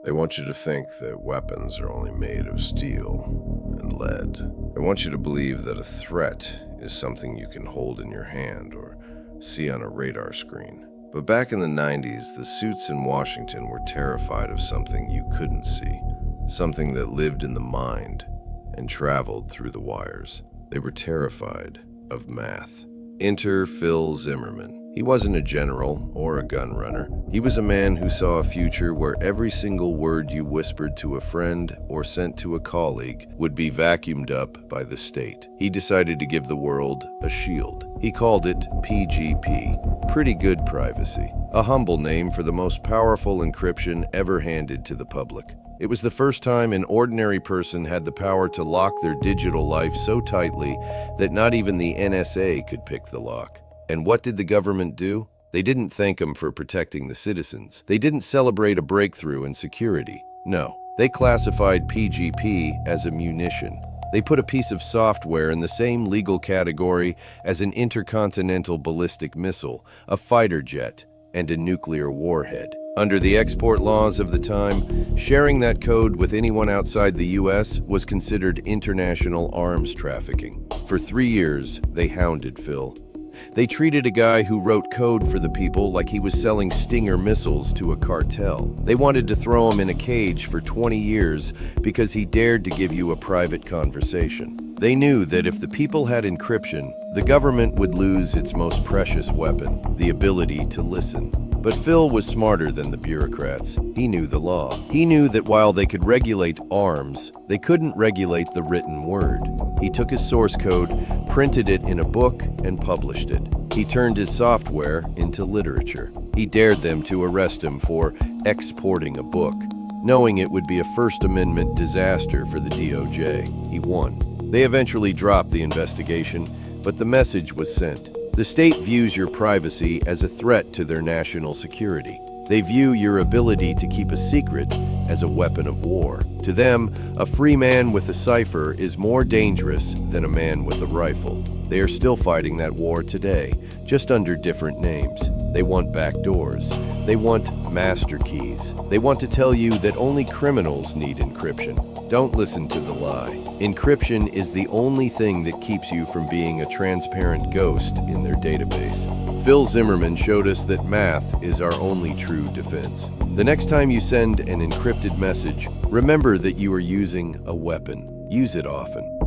They want you to think that weapons are only made of steel and lead. They want you to believe that a threat is something you can hold in your hand or see on a radar screen. But back in the 90s, the suits in Washington were terrified of something you couldn't see, something that lived in the mind and traveled through the wires. They were terrified of math. Enter Phil Zimmermann. He wasn't a general or a gun runner. He was a man who saw a future where every single word you whispered to a friend or sent to a colleague would be vacuumed up by the state. He decided to give the world a shield. He called it PGP, Pretty Good Privacy, a humble name for the most powerful encryption ever handed to the public. It was the first time an ordinary person had the power to lock their digital life so tightly that not even the NSA could pick the lock. And what did the government do? They didn't thank him for protecting the citizens. They didn't celebrate a breakthrough in security. No, they classified PGP as a munition. They put a piece of software in the same legal category as an intercontinental ballistic missile, a fighter jet, and a nuclear warhead. Under the export laws of the time, sharing that code with anyone outside the US was considered international arms trafficking. For 3 years, they hounded Phil. They treated a guy who wrote code for the people like he was selling Stinger missiles to a cartel. They wanted to throw him in a cage for 20 years because he dared to give you a private conversation. They knew that if the people had encryption, the government would lose its most precious weapon, the ability to listen. But Phil was smarter than the bureaucrats. He knew the law. He knew that while they could regulate arms, they couldn't regulate the written word. He took his source code, printed it in a book, and published it. He turned his software into literature. He dared them to arrest him for exporting a book, knowing it would be a First Amendment disaster for the DOJ. He won. They eventually dropped the investigation, but the message was sent. The state views your privacy as a threat to their national security. They view your ability to keep a secret as a weapon of war. To them, a free man with a cipher is more dangerous than a man with a rifle. They are still fighting that war today, just under different names. They want backdoors. They want master keys. They want to tell you that only criminals need encryption. Don't listen to the lie. Encryption is the only thing that keeps you from being a transparent ghost in their database. Phil Zimmermann showed us that math is our only true defense. The next time you send an encrypted message, remember that you are using a weapon. Use it often.